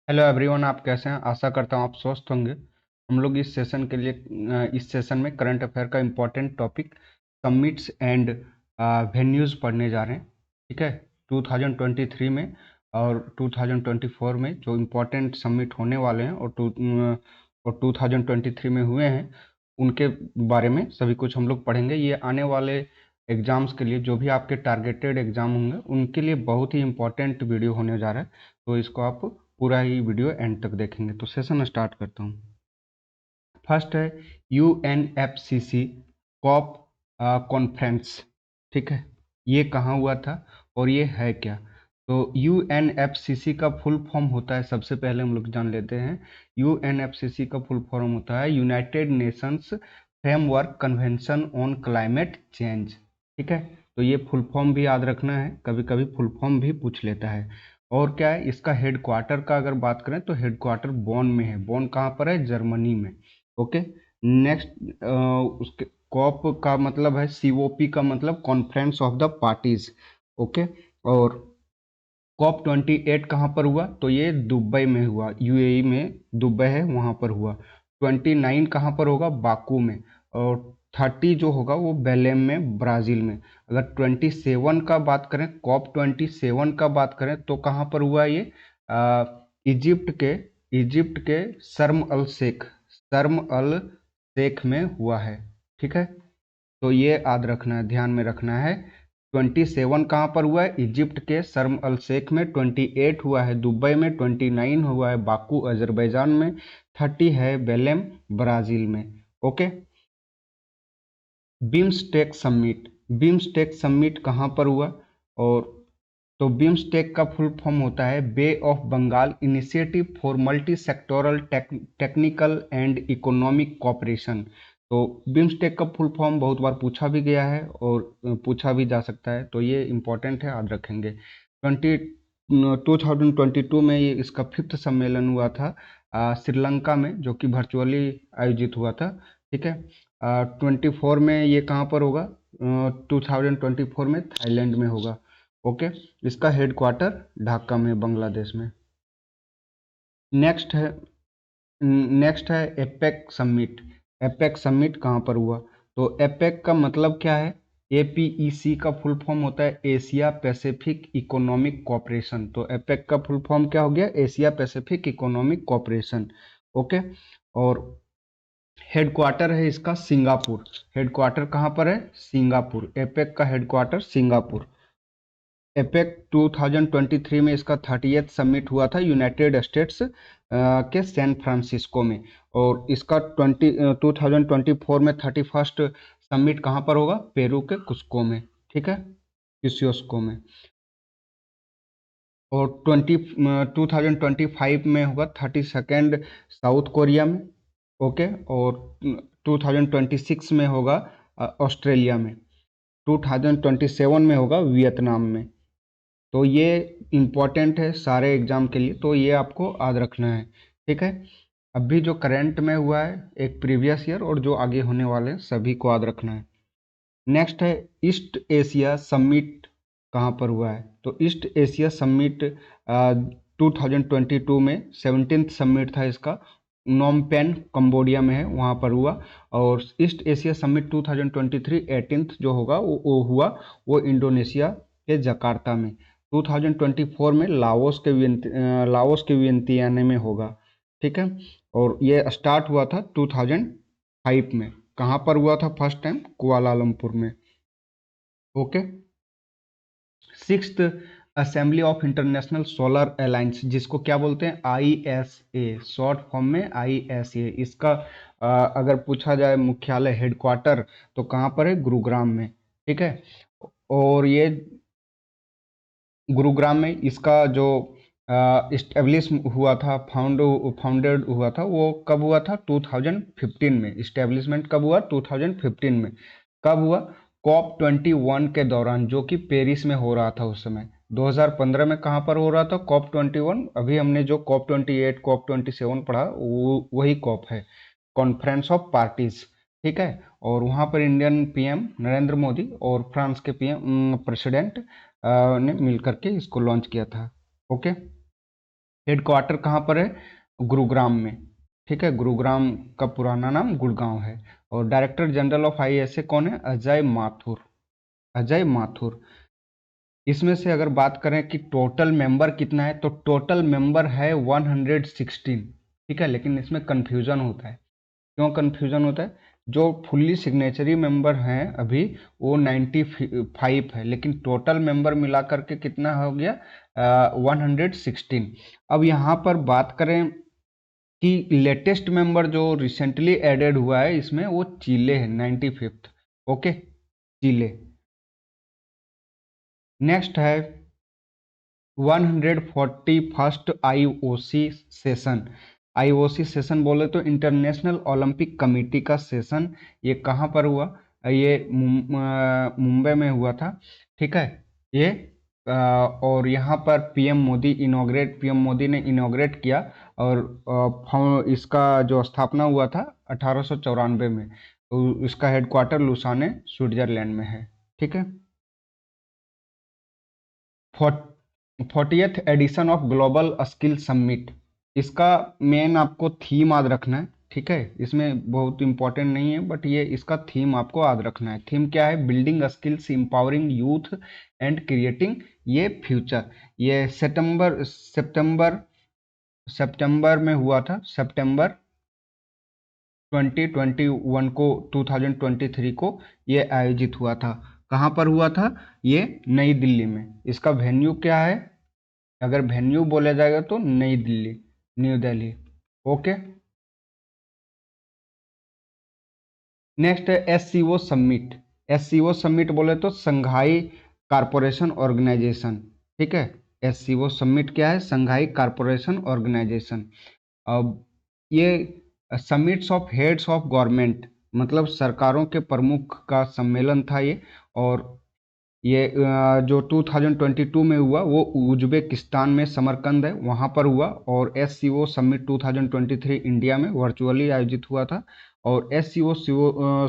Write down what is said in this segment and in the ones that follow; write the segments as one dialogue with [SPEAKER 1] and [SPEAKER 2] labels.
[SPEAKER 1] Hello everyone, आप कैसे हैं? आशा करता हूँ आप स्वस्थ होंगे। हम लोग इस सेशन में करंट अफेयर का important topic summits and venues पढ़ने जा रहे हैं। ठीक है, 2023 में और 2024 में जो इम्पोर्टेंट समिट होने वाले हैं और 2023 में हुए हैं उनके बारे में सभी कुछ हम लोग पढ़ेंगे। ये आने वाले एग्ज़ाम्स के लिए, जो भी आपके टारगेटेड एग्ज़ाम होंगे उनके लिए बहुत ही इम्पोर्टेंट वीडियो होने जा रहा है। तो इसको आप पूरा ही वीडियो एंड तक देखेंगे। तो सेशन स्टार्ट करता हूँ। फर्स्ट है UNFCCC कॉप कॉन्फ्रेंस। ठीक है, ये कहाँ हुआ था और ये है क्या? तो UNFCCC का फुल फॉर्म होता है, सबसे पहले हम लोग जान लेते हैं। UNFCCC का फुल फॉर्म होता है United Nations framework convention on climate change. ठीक है, तो ये फुल फॉर्म भी याद रखना है, कभी कभी फुल फॉर्म भी पूछ लेता है। और क्या है, इसका हेडक्वार्टर का अगर बात करें तो हेडक्वार्टर बॉन में है। बॉन कहाँ पर है? जर्मनी में। ओके, नेक्स्ट उसके कॉप का मतलब है, COP का मतलब conference of the parties. Okay, और COP 28 कहाँ पर हुआ? तो ये दुबई में हुआ, UAE में दुबई है वहाँ पर हुआ। 29 कहाँ पर होगा? बाकू में। और 30 जो होगा वो बेलेम में, ब्राज़ील में। अगर 27 का बात करें, COP 27 का बात करें तो कहाँ पर हुआ ये? इजिप्ट के शर्म अल शेख में हुआ है। ठीक है, तो ये याद रखना है, ध्यान में रखना है। 27 कहाँ पर हुआ है? इजिप्ट के शर्म अल शेख में। 28 हुआ है दुबई में। 29 हुआ है बाकू अजरबैजान में। 30 है बेलेम ब्राज़ील में। ओके, बिम्स्टेक समिट कहाँ पर हुआ? और तो बिम्स्टेक का फुल फॉर्म होता है Bay of Bengal initiative for multi sectoral technical and economic cooperation. तो बिम्स्टेक का फुल फॉर्म बहुत बार पूछा भी गया है और पूछा भी जा सकता है, तो ये इम्पोर्टेंट है, याद रखेंगे। 2022 में ये इसका 5th सम्मेलन हुआ था श्रीलंका में, जो कि वर्चुअली आयोजित हुआ था। ठीक है, 24 में ये कहाँ पर होगा? 2024 में थाईलैंड में होगा। ओके, इसका हेडक्वार्टर ढाका में, बांग्लादेश में। नेक्स्ट है नेक्स्ट है एपेक समिट। एपेक समिट कहाँ पर हुआ? तो एपेक का मतलब क्या है? APEC का फुल फॉर्म होता है एशिया पैसिफिक इकोनॉमिक कॉपरेशन। तो एपेक का फुल फॉर्म क्या हो गया? Asia Pacific economic cooperation. Okay, और हेडक्वार्टर है इसका सिंगापुर। हेडक्वार्टर कहाँ पर है? सिंगापुर। एपेक का हेडक्वार्टर सिंगापुर। एपेक 2023 में इसका 30th समिट हुआ था यूनाइटेड स्टेट्स के सैन फ्रांसिस्को में। और इसका 2024 में 31st समिट कहाँ पर होगा? पेरू के कुस्को में। ठीक है, क्यूसियोस्को में। और 2025 में होगा 32nd साउथ कोरिया में। ओके, और 2026 में होगा ऑस्ट्रेलिया में। 2027 में होगा वियतनाम में। तो ये इम्पॉर्टेंट है सारे एग्जाम के लिए, तो ये आपको याद रखना है। ठीक है, अभी जो करंट में हुआ है एक प्रीवियस ईयर और जो आगे होने वाले हैं सभी को याद रखना है। नेक्स्ट है ईस्ट एशिया समिट कहाँ पर हुआ है? तो ईस्ट एशिया समिट 2022 में 17th समिट था इसका, नोमपेन कंबोडिया में है, वहाँ पर हुआ। और ईस्ट एशिया समिट 2023 18th जो होगा वो हुआ, वो इंडोनेशिया के जकार्ता में। 2024 में लाओस के वियंतियाने में होगा। ठीक है, और ये स्टार्ट हुआ था 2005 में। कहाँ पर हुआ था फर्स्ट टाइम? कुआलालंपुर में। Okay, 6th assembly of international solar alliance, जिसको क्या बोलते हैं? ISA, शॉर्ट फॉर्म में ISA। इसका अगर पूछा जाए मुख्यालय हेडक्वार्टर तो कहाँ पर है? गुरुग्राम में। ठीक है, और ये गुरुग्राम में इसका जो इस्टेब्लिश हुआ था, फाउंडेड हुआ था, वो कब हुआ था? 2015 में। इस्टेब्लिशमेंट कब हुआ? 2015 में। कब हुआ? COP 21 के दौरान, जो कि पेरिस में हो रहा था उस समय। 2015 में कहाँ पर हो रहा था COP 21? अभी हमने जो COP 28 COP 27 पढ़ा वो वही COP है, कॉन्फ्रेंस ऑफ पार्टीज। ठीक है, और वहाँ पर इंडियन PM नरेंद्र मोदी और फ्रांस के PM प्रेसिडेंट ने मिल करके इसको लॉन्च किया था। ओके, हेडक्वार्टर कहाँ पर है? गुरुग्राम में। ठीक है, गुरुग्राम का पुराना नाम गुड़गांव है। और डायरेक्टर जनरल ऑफ आईएसए कौन है? अजय माथुर। अजय माथुर। इसमें से अगर बात करें कि टोटल मेंबर कितना है, तो टोटल मेंबर है 116। ठीक है, लेकिन इसमें कंफ्यूजन होता है। क्यों कंफ्यूजन होता है? जो फुल्ली सिग्नेचरी मेंबर हैं अभी वो 95 है, लेकिन टोटल मेंबर मिला करके कितना हो गया? 116। अब यहाँ पर बात करें कि लेटेस्ट मेंबर जो रिसेंटली एडेड हुआ है इसमें, वो चिले है 95th। ओके, चिले। नेक्स्ट है 141st IOC session. IOC session बोले तो इंटरनेशनल ओलंपिक कमेटी का सेशन। ये कहाँ पर हुआ? ये मुंबई में हुआ था। ठीक है, ये और यहाँ पर पीएम मोदी ने इनॉग्रेट किया। और इसका जो स्थापना हुआ था 1894 में। तो इसका हेडक्वार्टर लुसाने स्विट्जरलैंड में है। ठीक है। 40th edition of global skill summit. इसका मेन आपको थीम याद रखना है। ठीक है, इसमें बहुत इंपॉर्टेंट नहीं है, बट ये इसका थीम आपको याद रखना है। थीम क्या है? Building skills, empowering youth and creating ये फ्यूचर। ये सितंबर में हुआ था। सितंबर 2021 को, 2023 को ये आयोजित हुआ था। कहाँ पर हुआ था? ये नई दिल्ली में। इसका वेन्यू क्या है? अगर वेन्यू बोला जाएगा तो नई Delhi, new Delhi. Okay. Next है एससीओ समिट। एससीओ समिट बोले तो संघाई कारपोरेशन ऑर्गेनाइजेशन। ठीक है, एससीओ समिट क्या है? संघाई कारपोरेशन ऑर्गेनाइजेशन। अब ये summits of heads of government, मतलब सरकारों के प्रमुख का सम्मेलन था ये। और ये जो 2022 में हुआ वो उज्बेकिस्तान में समरकंद है, वहाँ पर हुआ। और एससीओ समिट 2023 इंडिया में वर्चुअली आयोजित हुआ था। और एससीओ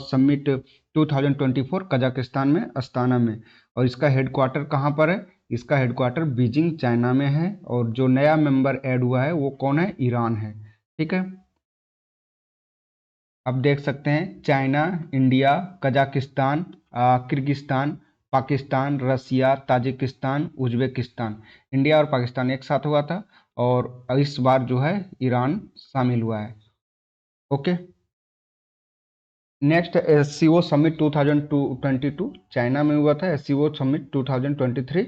[SPEAKER 1] समिट 2024 कजाकिस्तान में, अस्ताना में। और इसका हेडक्वार्टर कहाँ पर है? इसका हेडक्वार्टर बीजिंग, चाइना में है। और जो नया मेंबर ऐड हुआ है वो कौन है? ईरान है। ठीक है, अब देख सकते हैं China, India, Kazakhstan, Kyrgyzstan, Pakistan, Russia, Tajikistan, Uzbekistan. India और पाकिस्तान एक साथ हुआ था। और इस बार जो है ईरान शामिल हुआ है। Okay. Next SCO summit 2022 China में हुआ था। एससीओ समिट 2023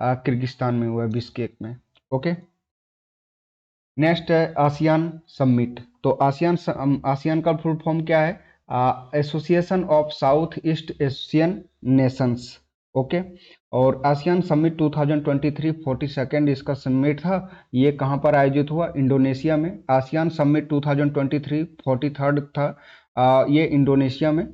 [SPEAKER 1] किर्गिस्तान में हुआ है, बिश्केक में। ओके। नेक्स्ट है आसियान समिट। तो आसियान का फुल फॉर्म क्या है? Association of south east Asian Nations. Okay. और आसियान समिट 2023 42nd इसका समिट था। ये कहाँ पर आयोजित हुआ? इंडोनेशिया में। आसियान समिट 2023 43rd था, ये इंडोनेशिया में।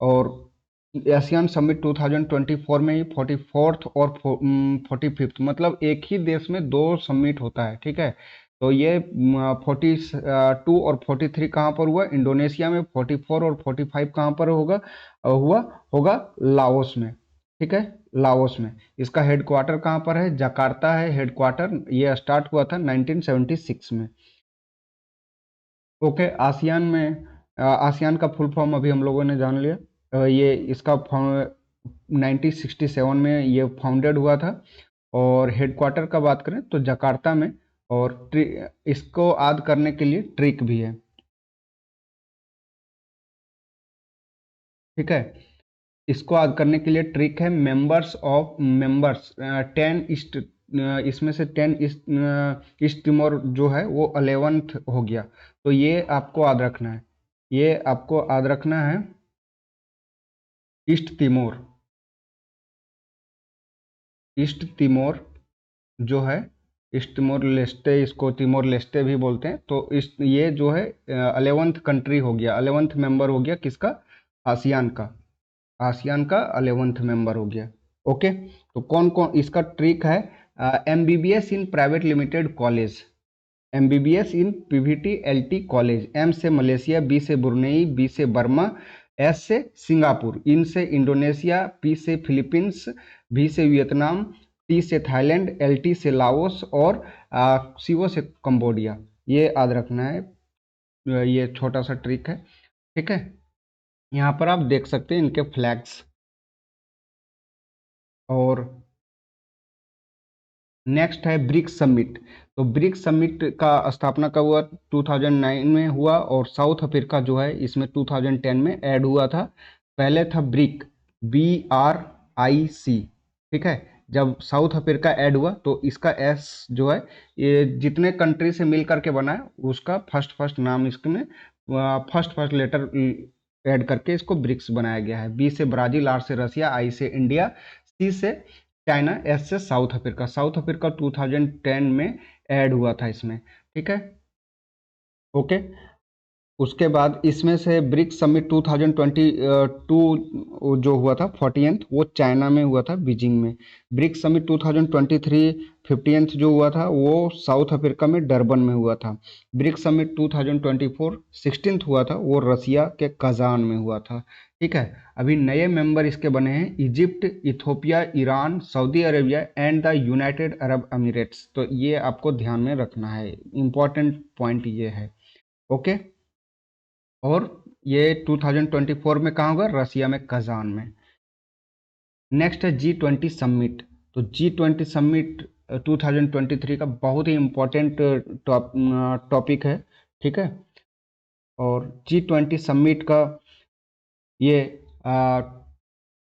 [SPEAKER 1] और एशियन समिट 2024 में ही 44th और 45th, मतलब एक ही देश में दो समिट होता है। ठीक है, तो ये 42 और 43 कहाँ पर हुआ? इंडोनेशिया में। 44 और 45 कहाँ पर होगा लाओस में। ठीक है, लाओस में। इसका हेडक्वार्टर कहाँ पर है? जकार्ता है हेडक्वार्टर। ये स्टार्ट हुआ था 1976 में। ओके। आसियान का फुल फॉर्म अभी हम लोगों ने जान लिया। ये इसका 1967 में ये फाउंडेड हुआ था। और हेडक्वार्टर का बात करें तो जकार्ता में। और इसको याद करने के लिए ट्रिक भी है। ठीक है, इसको याद करने के लिए ट्रिक है। मेंबर्स 10 ईस्ट, इसमें से 10 ईस्ट तिमोर जो है वो 11th हो गया। तो ये आपको याद रखना है। ये आपको याद रखना है। ईस्ट तिमोर, ईस्ट तिमोर जो है, ईस्ट तिमोर लेस्टे, इसको तिमोर लेस्टे भी बोलते हैं। तो इस ये जो है 11th कंट्री हो गया, 11th मेंबर हो गया किसका? आसियान का। आसियान का 11th मेंबर हो गया। ओके। तो कौन कौन इसका ट्रिक है? MBBS in private limited college, MBBS in PVT LT college. M से मलेशिया, बी से ब्रुनेई, बी से बर्मा, एस से सिंगापुर, इन से इंडोनेशिया, पी से फिलीपींस, भी से वियतनाम, टी से थाईलैंड, LT से लाओस और CO से कंबोडिया। ये याद रखना है, ये छोटा सा ट्रिक है, ठीक है। यहाँ पर आप देख सकते हैं इनके फ्लैग्स। और नेक्स्ट है ब्रिक्स समिट। तो ब्रिक्स समिट का स्थापना कब हुआ? 2009 में हुआ, और साउथ अफ्रीका जो है इसमें 2010 में ऐड हुआ था। पहले था BRIC, BRIC, ठीक है। जब साउथ अफ्रीका ऐड हुआ तो इसका S जो है, ये जितने कंट्री से मिल करके बना है उसका फर्स्ट नाम इसमें फर्स्ट लेटर ऐड करके इसको ब्रिक्स बनाया गया है। B से ब्राजील, R से रसिया, I से इंडिया, C से चाइना, S से साउथ अफ्रीका। साउथ अफ्रीका 2010 में ऐड हुआ था इसमें, ठीक है, ओके। उसके बाद इसमें से ब्रिक्स समिट 2022 जो हुआ था 40th, वो चाइना में हुआ था, बीजिंग में। ब्रिक्स समिट 2023 50th जो हुआ था वो साउथ अफ्रीका में डरबन में हुआ था। ब्रिक्स समिट 2024 16th हुआ था, वो रसिया के कजान में हुआ था, ठीक है। अभी नए मेंबर इसके बने हैं Egypt, Ethiopia, Iran, Saudi Arabia and the United Arab Emirates. तो ये आपको ध्यान में रखना है, इंपॉर्टेंट पॉइंट ये है, ओके। और ये 2024 में कहाँ होगा? रसिया में, कजान में। नेक्स्ट है G20 समिट। तो G20 समिट 2023 का बहुत ही इम्पोर्टेंट टॉपिक है, ठीक है। और G20 समिट का ये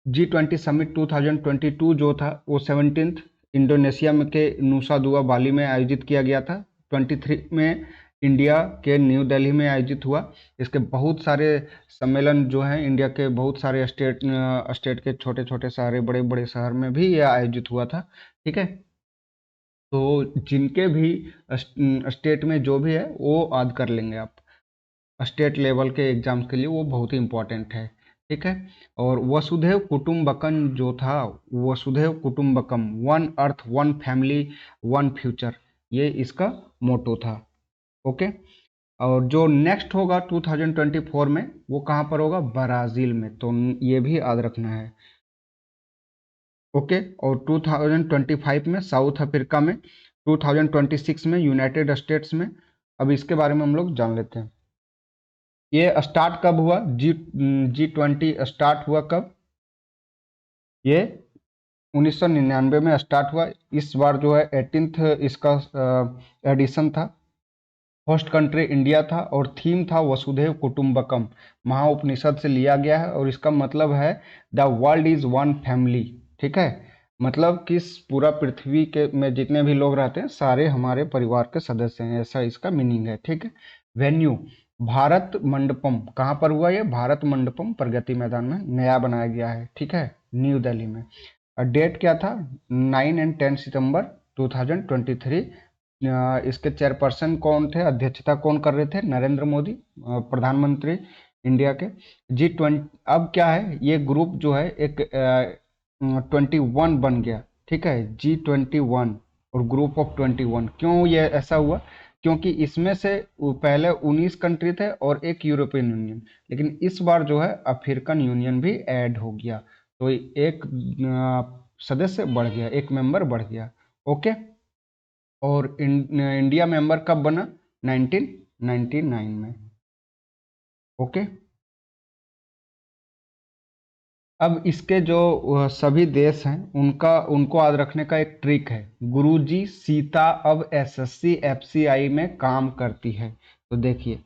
[SPEAKER 1] G20 समिट 2022 जो था वो 17th इंडोनेशिया में के नुसा दुआ बाली में आयोजित किया गया था। 23 में इंडिया के न्यू दिल्ली में आयोजित हुआ। इसके बहुत सारे सम्मेलन जो हैं इंडिया के बहुत सारे स्टेट के छोटे छोटे शहर, बड़े बड़े शहर में भी ये आयोजित हुआ था, ठीक है। तो जिनके भी स्टेट में जो भी है वो याद कर लेंगे आप, स्टेट लेवल के एग्जाम्स के लिए वो बहुत ही इम्पोर्टेंट है, ठीक है। और वसुधैव कुटुंबकम जो था, वसुधैव कुटुंबकम, one earth one family one future, ये इसका मोटो था, ओके। और जो नेक्स्ट होगा 2024 में वो कहाँ पर होगा? ब्राज़ील में। तो ये भी याद रखना है, ओके। और 2025 में साउथ अफ्रीका में, 2026 में यूनाइटेड स्टेट्स में। अब इसके बारे में हम लोग जान लेते हैं। ये स्टार्ट कब हुआ? G20 स्टार्ट हुआ कब? ये 1999 में स्टार्ट हुआ। इस बार जो है 18th इसका एडिशन था। होस्ट कंट्री इंडिया था और थीम था वसुधैव कुटुंबकम, महाउपनिषद से लिया गया है। और इसका मतलब है the world is one family, ठीक है। मतलब कि पूरा पृथ्वी के में जितने भी लोग रहते हैं सारे हमारे परिवार के सदस्य हैं, ऐसा इसका मीनिंग है, ठीक है। वेन्यू भारत मंडपम, कहाँ पर हुआ ये? भारत मंडपम प्रगति मैदान में नया बनाया गया है, ठीक है, न्यू दिल्ली में। और डेट क्या था? 9 और 10 सितंबर 2023। इसके चेयरपर्सन कौन थे, अध्यक्षता कौन कर रहे थे? नरेंद्र मोदी, प्रधानमंत्री इंडिया के। G20 अब क्या है, ये ग्रुप जो है एक 21 बन गया, ठीक है, G21 और ग्रुप ऑफ 21। क्यों ये ऐसा हुआ? क्योंकि इसमें से पहले 19 कंट्री थे और एक यूरोपियन यूनियन, लेकिन इस बार जो है अफ्रीकन यूनियन भी ऐड हो गया, तो एक सदस्य बढ़ गया, एक मेंबर बढ़ गया, ओके। और इंडिया मेंबर कब बना? 1999 में, ओके। अब इसके जो सभी देश हैं उनको याद रखने का एक ट्रिक है। गुरुजी सीता अब SSC FCI में काम करती है। तो देखिए,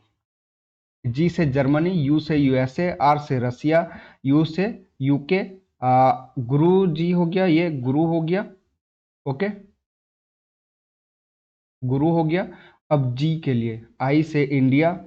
[SPEAKER 1] G से जर्मनी, U से USA, R से रसिया, U से UK, गुरु जी हो गया, ये गुरु हो गया, ओके, गुरु हो गया। अब G के लिए I से इंडिया,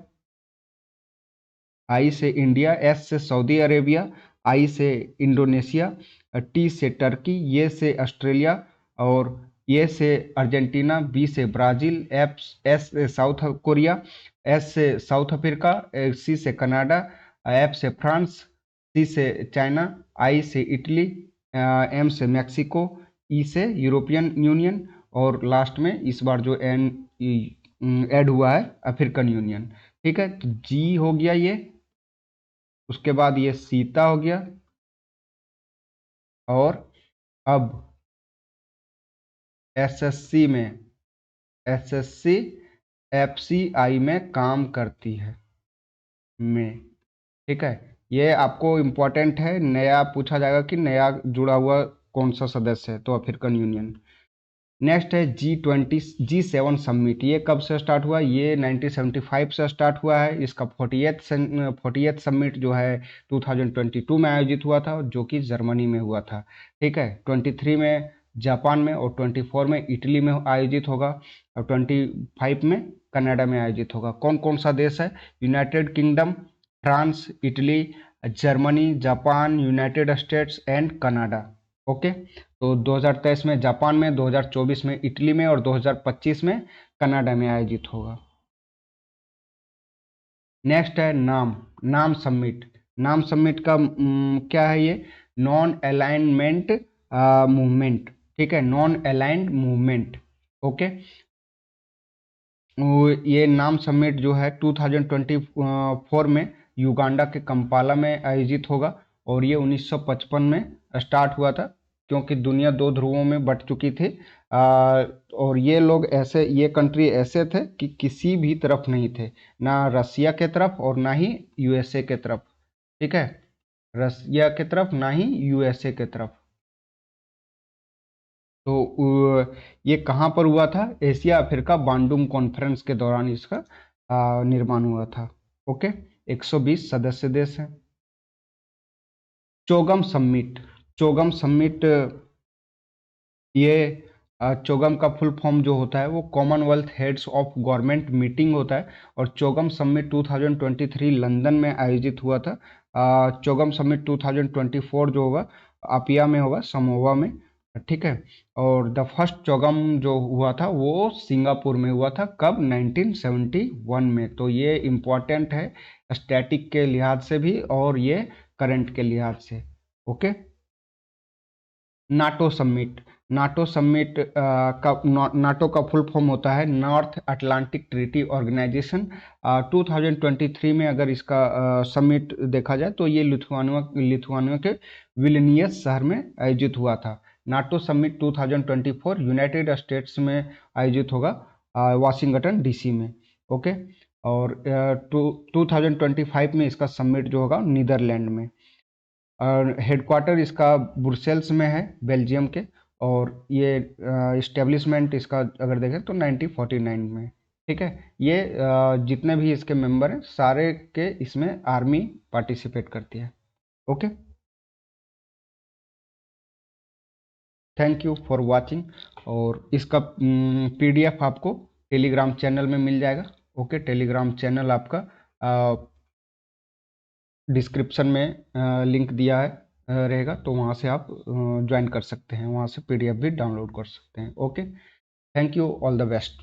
[SPEAKER 1] आई से इंडिया, एस से सऊदी अरेबिया, आई से इंडोनेशिया, टी से टर्की, ये से ऑस्ट्रेलिया, और ये से अर्जेंटीना, बी से ब्राज़ील, एस से साउथ कोरिया, एस से साउथ अफ्रीका, सी से कनाडा, एफ से फ्रांस, सी से चाइना, आई से इटली, एम से मैक्सिको, ई से यूरोपियन यूनियन, और लास्ट में इस बार जो एन ऐड हुआ है अफ्रीकन यूनियन, ठीक है। तो जी हो गया ये, उसके बाद ये सीता हो गया, और अब एसएससी में, एसएससी एफसीआई में काम करती है में, ठीक है। ये आपको इम्पोर्टेंट है, नया पूछा जाएगा कि नया जुड़ा हुआ कौन सा सदस्य है, तो अफ्रीकन यूनियन। नेक्स्ट है G20 G7 समिट। ये कब से स्टार्ट हुआ? ये 1975 से स्टार्ट हुआ है। इसका 48th समिट जो है 2022 में आयोजित हुआ था, जो कि जर्मनी में हुआ था, ठीक है। 23 में जापान में और 24 में इटली में आयोजित होगा और 25 में कनाडा में आयोजित होगा। कौन कौन सा देश है? United kingdom, France, Italy, Germany, Japan, United states and Canada. Okay, तो 2023 में जापान में, 2024 में इटली में और 2025 में कनाडा में आयोजित होगा। नेक्स्ट है नाम समिट। नाम समिट का क्या है? ये नॉन अलाइनमेंट मूवमेंट, ठीक है, नॉन अलाइंड मूवमेंट। ओके, ये नाम समिट जो है 2024 में युगांडा के कंपाला में आयोजित होगा और ये 1955 में स्टार्ट हुआ था, क्योंकि दुनिया दो ध्रुवों में बट चुकी थी। और ये लोग ऐसे, ये कंट्री ऐसे थे कि किसी भी तरफ नहीं थे, ना रसिया के तरफ और ना ही यूएसए के तरफ, ठीक है, रसिया के तरफ ना ही यूएसए के तरफ। तो ये कहाँ पर हुआ था? एशिया अफ्रीका बांडुंग कॉन्फ्रेंस के दौरान इसका निर्माण हुआ था। ओके, 120 सदस्य देश हैं। चोगम समिट। चोगम समिट, ये चोगम का फुल फॉर्म जो होता है वो Commonwealth heads of government meeting होता है और चोगम समिट 2023 लंदन में आयोजित हुआ था। चोगम समिट 2024 जो होगा अपिया में होगा, समोवा में, ठीक है। और द फर्स्ट चोगम जो हुआ था वो सिंगापुर में हुआ था, कब? 1971 में। तो ये इम्पोर्टेंट है स्टैटिक के लिहाज से भी और ये करंट के लिहाज से। Okay, NATO summit. NATO summit NATO का फुल फॉर्म होता है नॉर्थ अटलांटिक ट्रीटी ऑर्गेनाइजेशन। 2023 में अगर इसका समिट देखा जाए तो ये लिथुआनिया के विल्नियस शहर में आयोजित हुआ था। नाटो समिट 2024 यूनाइटेड स्टेट्स में आयोजित होगा, वाशिंगटन डीसी में। ओके, और 2025 में इसका समिट जो होगा नीदरलैंड में, और हेडक्वार्टर इसका ब्रुसेल्स में है, बेल्जियम के। और ये इस्टेब्लिशमेंट इसका अगर देखें तो 1949 में, ठीक है। ये जितने भी इसके मेंबर हैं सारे के इसमें आर्मी पार्टिसिपेट करती है। Okay, thank you for watching. और इसका पीडीएफ आपको टेलीग्राम चैनल में मिल जाएगा। ओके, टेलीग्राम चैनल आपका डिस्क्रिप्शन में लिंक दिया है रहेगा, तो वहाँ से आप ज्वाइन कर सकते हैं, वहाँ से पीडीएफ भी डाउनलोड कर सकते हैं। Okay, thank you, all the best.